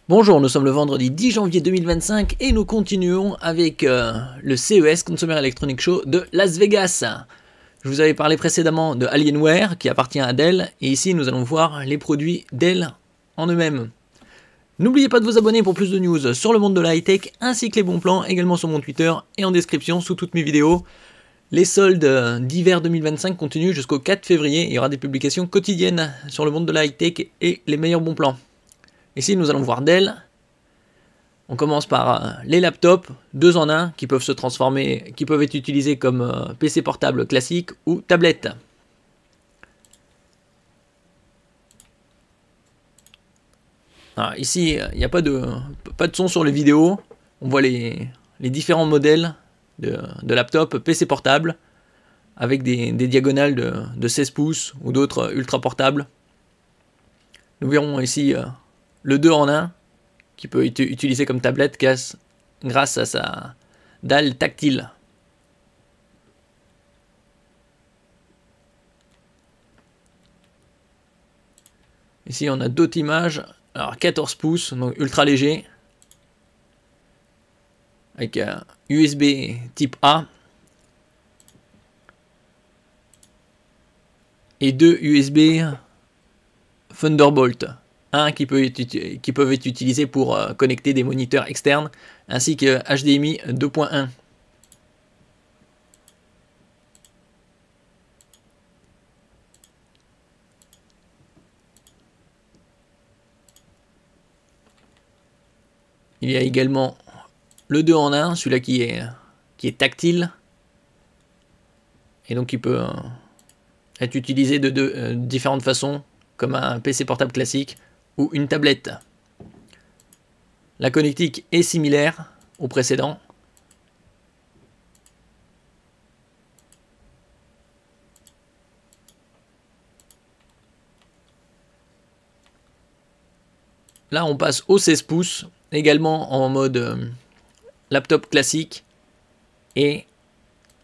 Bonjour, nous sommes le vendredi 10 janvier 2025 et nous continuons avec le CES, Consumer Electronics Show de Las Vegas. Je vous avais parlé précédemment de Alienware qui appartient à Dell et ici nous allons voir les produits Dell en eux-mêmes. N'oubliez pas de vous abonner pour plus de news sur le monde de la high-tech ainsi que les bons plans également sur mon Twitter et en description sous toutes mes vidéos. Les soldes d'hiver 2025 continuent jusqu'au 4 février. Il y aura des publications quotidiennes sur le monde de la high-tech et les meilleurs bons plans. Ici, nous allons voir Dell. On commence par les laptops 2 en 1 qui peuvent se transformer, qui peuvent être utilisés comme PC portable classique ou tablette. Alors, ici, il n'y a pas de son sur les vidéos. On voit les différents modèles de laptop PC portable avec des diagonales de 16 pouces ou d'autres ultra portables. Nous verrons ici le 2 en 1 qui peut être utilisé comme tablette grâce à sa dalle tactile. Ici on a d'autres images. Alors 14 pouces, donc ultra léger. Avec un USB type A. Et 2 USB Thunderbolt. Qui peuvent être utilisés pour connecter des moniteurs externes, ainsi que HDMI 2.1. Il y a également le 2 en 1, celui-là qui est tactile, et donc il peut être utilisé de différentes façons, comme un PC portable classique, ou une tablette. La connectique est similaire au précédent. Là on passe au 16 pouces, également en mode laptop classique, et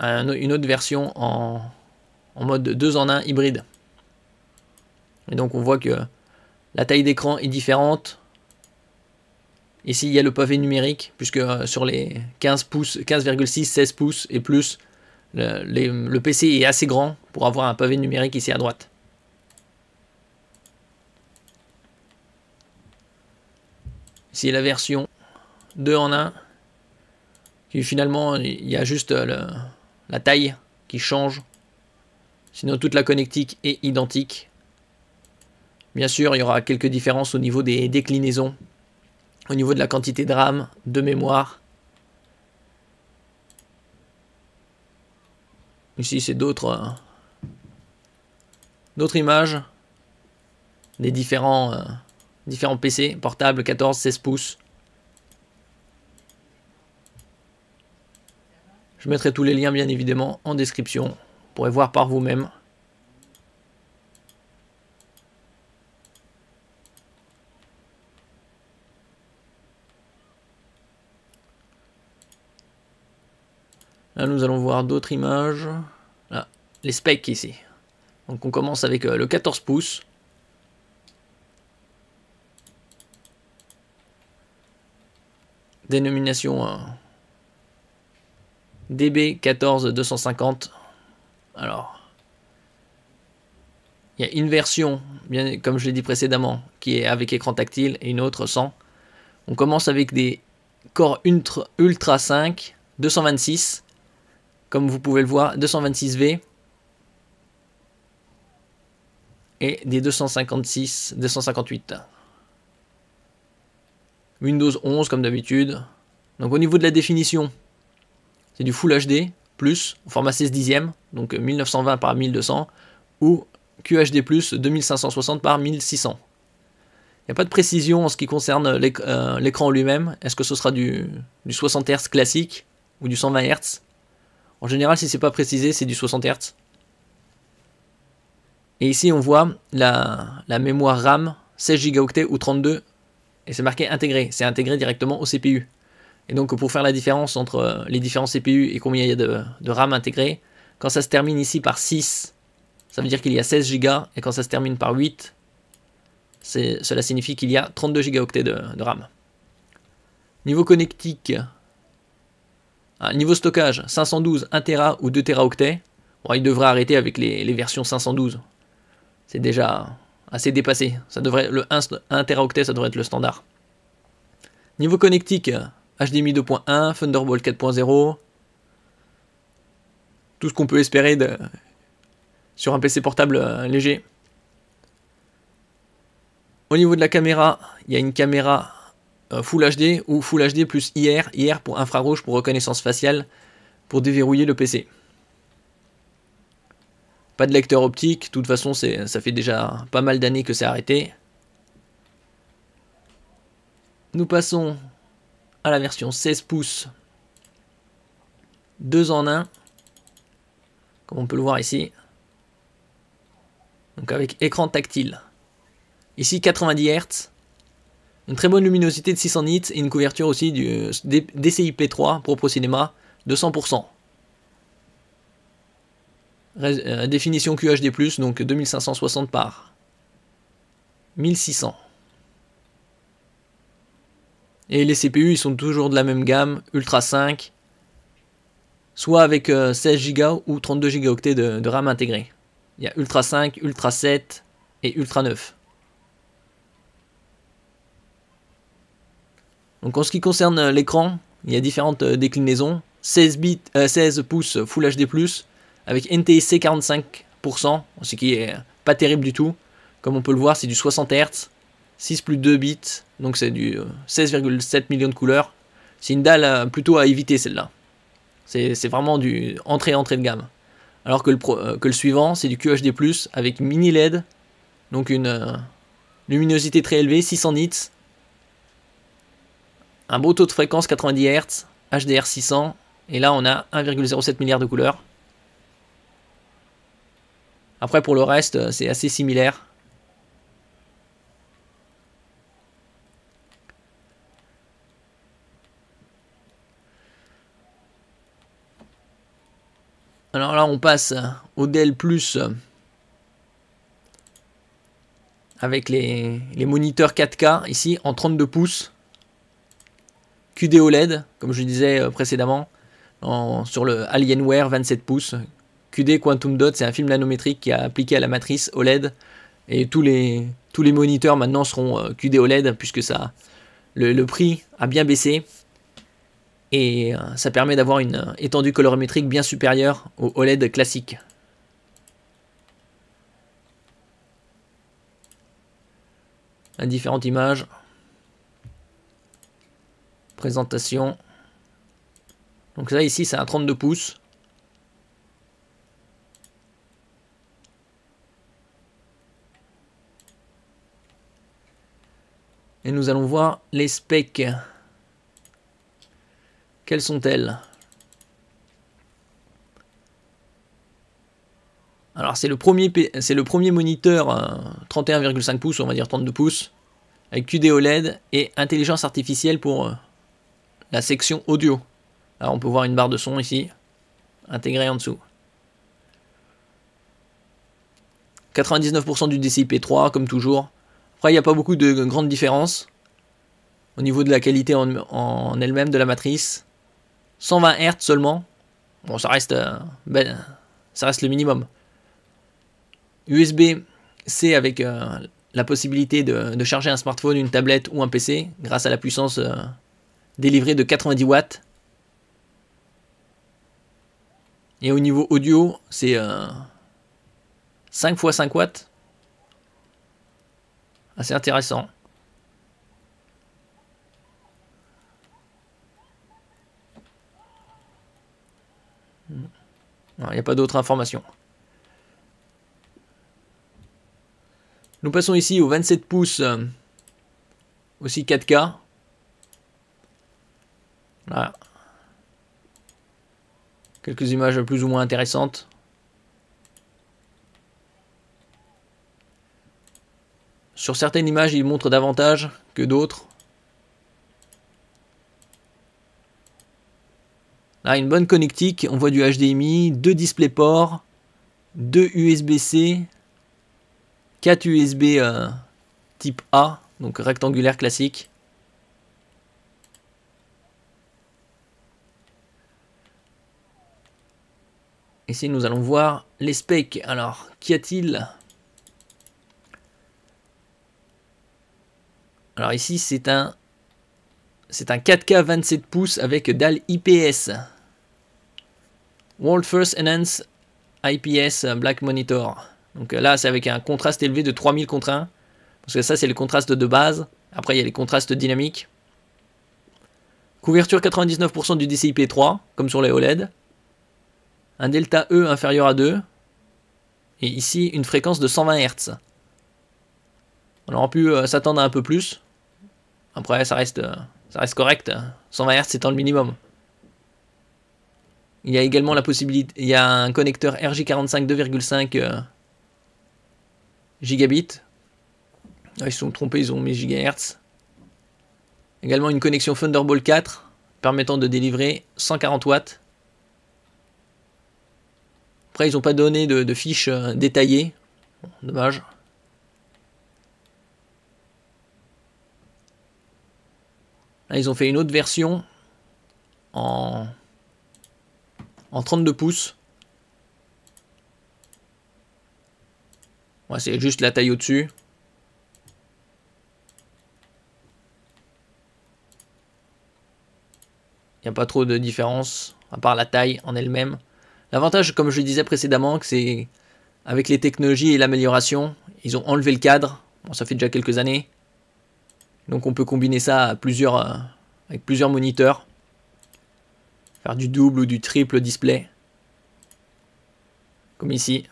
une autre version en mode 2 en 1 hybride. Et donc on voit que la taille d'écran est différente. Ici, il y a le pavé numérique, puisque sur les 15 pouces, 15,6, 16 pouces et plus, le PC est assez grand pour avoir un pavé numérique ici à droite. Ici, la version 2 en 1, qui finalement, il y a juste la taille qui change. Sinon, toute la connectique est identique. Bien sûr, il y aura quelques différences au niveau des déclinaisons, au niveau de la quantité de RAM, de mémoire. Ici, c'est d'autres images des différents PC portables 14, 16 pouces. Je mettrai tous les liens, bien évidemment, en description. Vous pourrez voir par vous-même. Là, nous allons voir d'autres images. Là, les specs ici. Donc, on commence avec le 14 pouces. Dénomination DB14250. Alors, il y a une version, bien comme je l'ai dit précédemment, qui est avec écran tactile et une autre sans. On commence avec des Core Ultra 5 226. Comme vous pouvez le voir, 226V et des 256, 258. Windows 11 comme d'habitude. Donc au niveau de la définition, c'est du Full HD plus format 16 dixième, donc 1920 par 1200 ou QHD plus 2560 par 1600. Il n'y a pas de précision en ce qui concerne l'écran lui-même. Est-ce que ce sera du 60 Hz classique ou du 120 Hz? En général, si c'est pas précisé, c'est du 60 Hz. Et ici, on voit la mémoire RAM 16 Go ou 32. Et c'est marqué intégré. C'est intégré directement au CPU. Et donc, pour faire la différence entre les différents CPU et combien il y a de RAM intégré, quand ça se termine ici par 6, ça veut dire qu'il y a 16 Go. Et quand ça se termine par 8, Cela signifie qu'il y a 32 gigaoctets de RAM. Niveau connectique, niveau stockage, 512, 1 Tera ou 2 Teraoctets. Bon, il devrait arrêter avec les versions 512. C'est déjà assez dépassé. Ça devrait, le 1 Teraoctet, ça devrait être le standard. Niveau connectique, HDMI 2.1, Thunderbolt 4.0. Tout ce qu'on peut espérer sur un PC portable léger. Au niveau de la caméra, il y a une caméra Full HD ou Full HD plus IR. IR pour infrarouge, pour reconnaissance faciale, pour déverrouiller le PC. Pas de lecteur optique, de toute façon ça fait déjà pas mal d'années que c'est arrêté. Nous passons à la version 16 pouces 2 en 1, comme on peut le voir ici. Donc avec écran tactile. Ici 90 Hz, une très bonne luminosité de 600 nits et une couverture aussi du DCI-P3 pour Pro Cinéma de 100%. Définition QHD+, donc 2560 par 1600. Et les CPU, ils sont toujours de la même gamme, Ultra 5, soit avec 16 Go ou 32 Go de RAM intégré. Il y a Ultra 5, Ultra 7 et Ultra 9. Donc en ce qui concerne l'écran, il y a différentes déclinaisons. 16 pouces Full HD+, avec NTSC 45%, ce qui est pas terrible du tout. Comme on peut le voir, c'est du 60 Hz, 6 plus 2 bits, donc c'est du 16,7 millions de couleurs. C'est une dalle plutôt à éviter celle-là. C'est vraiment du entrée de gamme. Alors que le suivant, c'est du QHD+, avec mini LED, donc une luminosité très élevée, 600 nits, un beau taux de fréquence 90 Hz, HDR 600, et là on a 1,07 milliard de couleurs. Après pour le reste, c'est assez similaire. Alors là on passe au Dell Plus avec les moniteurs 4K ici en 32 pouces. QD OLED, comme je disais précédemment, sur le Alienware 27 pouces. QD Quantum Dot, c'est un film nanométrique qui est appliqué à la matrice OLED. Et tous les moniteurs maintenant seront QD OLED, puisque le prix a bien baissé. Et ça permet d'avoir une étendue colorimétrique bien supérieure au OLED classique. À différentes images. Présentation. Donc ça ici c'est un 32 pouces. Et nous allons voir les specs. Quelles sont-elles? Alors c'est le premier moniteur 31,5 pouces, on va dire 32 pouces, avec QD OLED et intelligence artificielle pour la section audio. Alors on peut voir une barre de son ici, intégrée en dessous. 99% du DCI-P3 comme toujours. Après il n'y a pas beaucoup de grandes différences au niveau de la qualité en elle-même de la matrice. 120 Hz seulement. Bon ça reste le minimum. USB-C avec la possibilité de charger un smartphone, une tablette ou un PC grâce à la puissance délivrée de 90 watts. Et au niveau audio, c'est 5 x 5 watts. Assez intéressant. Il n'y a pas d'autres informations. Nous passons ici au 27 pouces, aussi 4K. Voilà. Quelques images plus ou moins intéressantes. Sur certaines images, il montre davantage que d'autres. Là, une bonne connectique. On voit du HDMI, 2 DisplayPort, 2 USB-C, 4 USB type A, donc rectangulaire classique. Ici, nous allons voir les specs. Alors, qu'y a-t-il? Alors ici, c'est un 4K 27 pouces avec dalle IPS. World First Enhanced IPS Black Monitor. Donc là, c'est avec un contraste élevé de 3000 contre 1. Parce que ça, c'est le contraste de base. Après, il y a les contrastes dynamiques. Couverture 99% du DCI-P3, comme sur les OLED. Un delta E inférieur à 2. Et ici, une fréquence de 120 Hz. On aurait pu s'attendre à un peu plus. Après, ça reste correct. 120 Hz étant le minimum. Il y a également la possibilité... Il y a un connecteur RJ45 2,5 gigabits. Ah, ils se sont trompés, ils ont mis gigahertz. Également une connexion Thunderbolt 4 permettant de délivrer 140 watts. Après, ils n'ont pas donné de fiches détaillées. Bon, dommage. Là, ils ont fait une autre version en 32 pouces. Ouais, c'est juste la taille au-dessus. Il n'y a pas trop de différence, à part la taille en elle-même. L'avantage, comme je le disais précédemment, c'est avec les technologies et l'amélioration, ils ont enlevé le cadre. Bon, ça fait déjà quelques années. Donc on peut combiner ça à avec plusieurs moniteurs. Faire du double ou du triple display. Comme ici.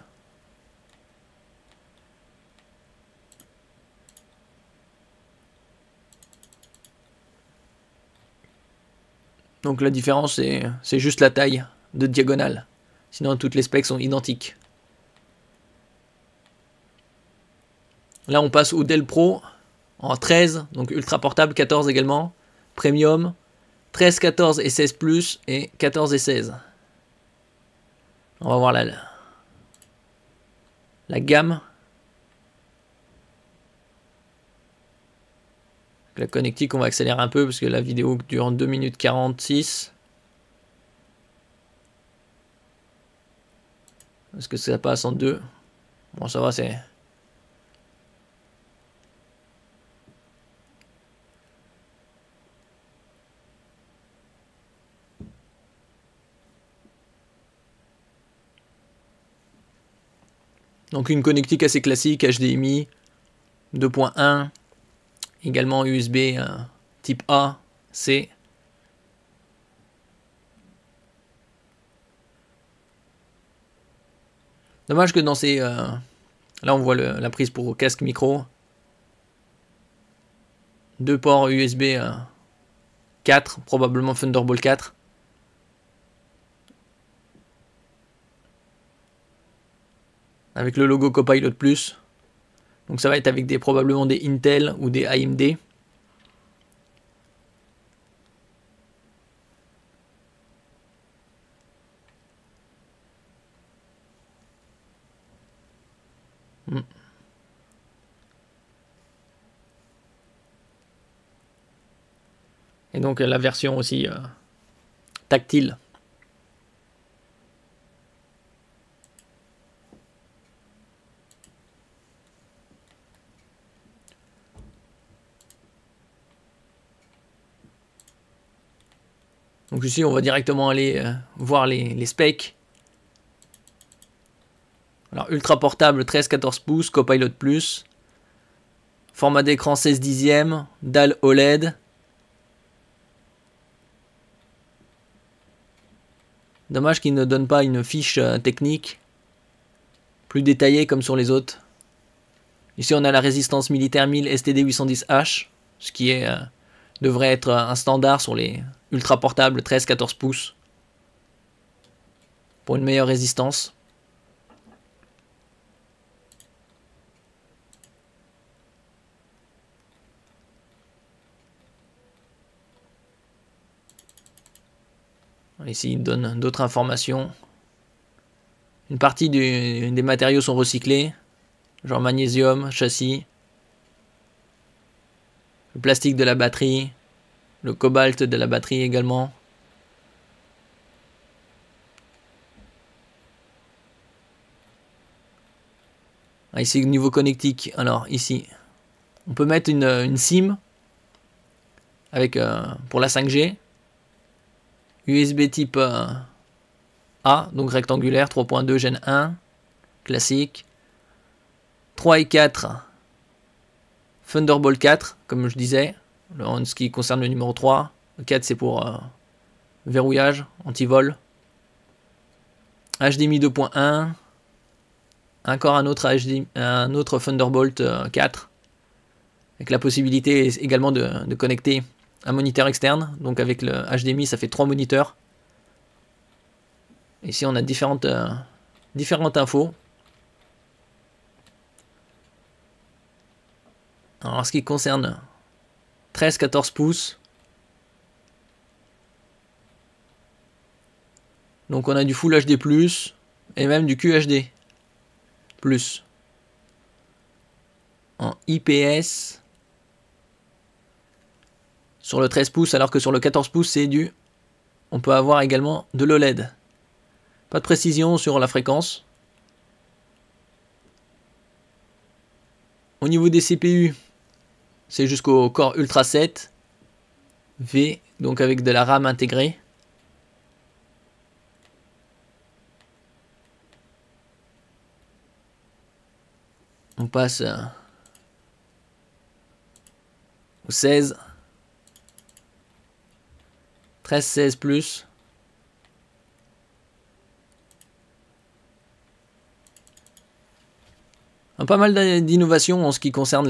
Donc la différence, c'est juste la taille de diagonale. Sinon, toutes les specs sont identiques. Là, on passe au Dell Pro en 13, donc ultra portable, 14 également. Premium, 13, 14 et 16 Plus et 14 et 16. On va voir la gamme. La connectique, on va accélérer un peu parce que la vidéo dure 2 minutes 46. Est-ce que ça passe en 2? Bon, ça va, c'est... Donc une connectique assez classique, HDMI 2.1, également USB type A, C. Dommage que dans ces... là on voit la prise pour casque micro. 2 ports USB 4, probablement Thunderbolt 4. Avec le logo Copilot Plus. Donc ça va être avec probablement des Intel ou des AMD. Et donc la version aussi tactile. Donc ici, on va directement aller voir les specs. Alors, ultra portable 13-14 pouces, Copilot Plus. Format d'écran 16 dixièmes, dalle OLED. Dommage qu'il ne donne pas une fiche technique plus détaillée comme sur les autres. Ici, on a la résistance militaire 1000 STD810H, ce qui devrait être un standard sur les ultra portables 13-14 pouces pour une meilleure résistance. Ici, il donne d'autres informations. Une partie des matériaux sont recyclés, genre magnésium, châssis. le plastique de la batterie, le cobalt de la batterie également. Ah, ici, niveau connectique, alors ici, on peut mettre une SIM avec, pour la 5G, USB type A, donc rectangulaire, 3.2 Gen 1, classique, 3 et 4, Thunderbolt 4, comme je disais, en ce qui concerne le numéro 3, le 4 c'est pour verrouillage, anti-vol, HDMI 2.1, encore un autre Thunderbolt 4, avec la possibilité également de connecter un moniteur externe, donc avec le HDMI ça fait 3 moniteurs. Ici on a différentes infos. Alors en ce qui concerne 13-14 pouces, donc on a du Full HD+, et même du QHD+, en IPS, sur le 13 pouces, alors que sur le 14 pouces, c'est du... On peut avoir également de l'OLED. Pas de précision sur la fréquence. Au niveau des CPU, c'est jusqu'au Core Ultra 7 V, donc avec de la RAM intégrée. On passe au 16. 13-16 plus. Pas mal d'innovations en ce qui concerne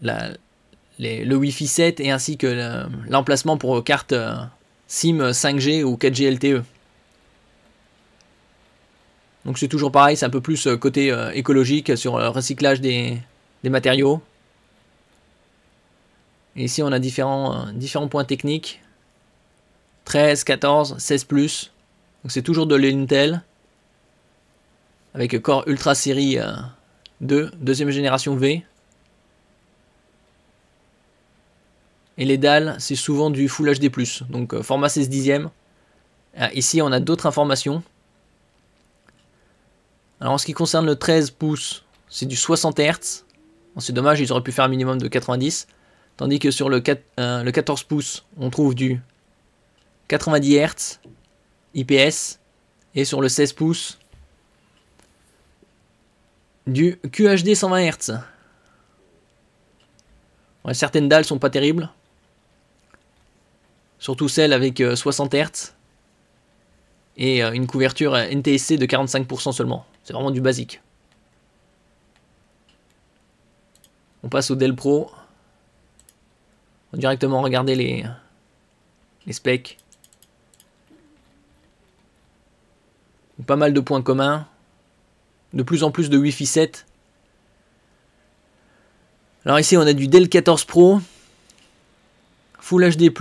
le Wi-Fi 7 et ainsi que l'emplacement pour carte SIM 5G ou 4G LTE. Donc c'est toujours pareil, c'est un peu plus côté écologique sur le recyclage des matériaux. Et ici on a différents points techniques. 13, 14, 16 plus. Donc c'est toujours de l'Intel. Avec Core Ultra Série 2, deuxième génération V. Et les dalles, c'est souvent du Full HD+, donc format 16 dixième. Ici, on a d'autres informations. Alors, en ce qui concerne le 13 pouces, c'est du 60 Hz. Bon, c'est dommage, ils auraient pu faire un minimum de 90. Tandis que sur le 14 pouces, on trouve du 90 Hz IPS. Et sur le 16 pouces, du QHD 120 Hz. Ouais, certaines dalles sont pas terribles. Surtout celles avec 60 Hz. Et une couverture NTSC de 45% seulement. C'est vraiment du basique. On passe au Dell Pro. On va directement regarder les specs. Pas mal de points communs. De plus en plus de Wi-Fi 7. Alors ici on a du Dell 14 Pro. Full HD+,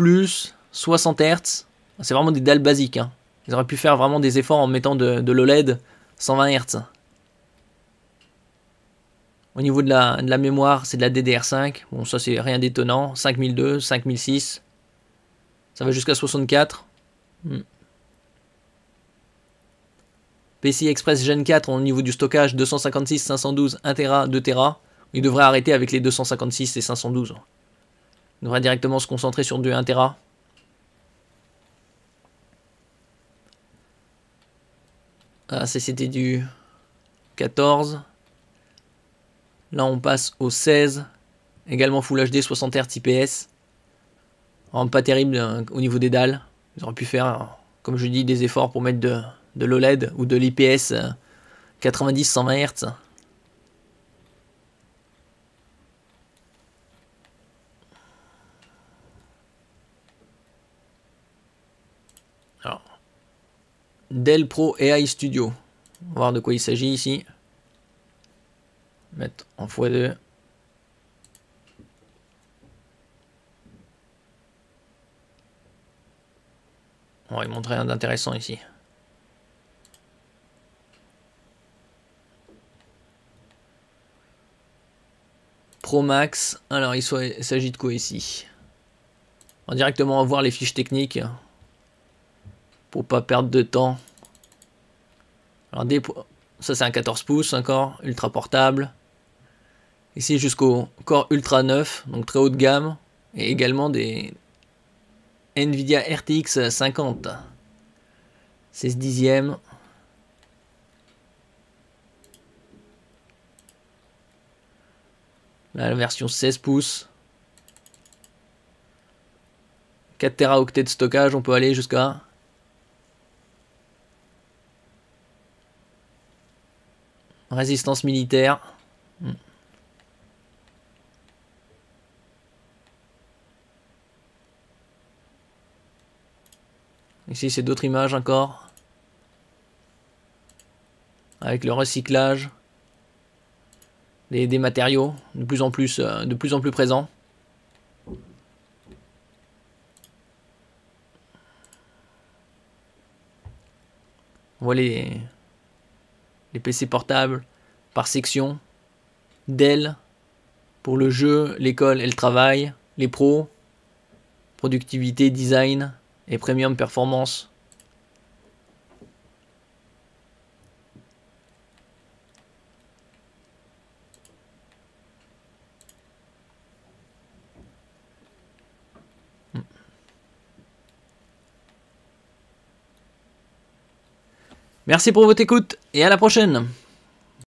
60 Hz. C'est vraiment des dalles basiques. Hein. Ils auraient pu faire vraiment des efforts en mettant de l'OLED 120 Hz. Au niveau de la mémoire, c'est de la DDR5. Bon, ça c'est rien d'étonnant. 5002, 5006. Ça va jusqu'à 64. PCI Express Gen 4 au niveau du stockage 256, 512, 1 Tera, 2 Tera. Il devrait arrêter avec les 256 et 512. Il devrait directement se concentrer sur du 1 Tera. Ah, c'était du 14. Là, on passe au 16. Également Full HD, 60 Hz IPS. Vraiment pas terrible au niveau des dalles. Ils auraient pu faire, comme je dis, des efforts pour mettre de l'OLED ou de l'IPS 90-120 Hz. Alors, Dell Pro AI Studio. On va voir de quoi il s'agit ici. Mettre en x2. On va y montrer un d'intéressant ici. Pro Max. Alors, il s'agit de quoi ici? On va directement voir les fiches techniques pour pas perdre de temps. Alors, ça c'est un 14 pouces encore, ultra portable. Ici jusqu'au Core Ultra 9, donc très haut de gamme. Et également des Nvidia RTX 50. 16 dixièmes. Là, la version 16 pouces. 4 Teraoctets de stockage, on peut aller jusqu'à. Résistance militaire. Ici, c'est d'autres images encore. Avec le recyclage des matériaux de plus en plus présents. On voit les PC portables par section. Dell pour le jeu, l'école et le travail. Les pros, productivité, design et premium performance. Merci pour votre écoute et à la prochaine.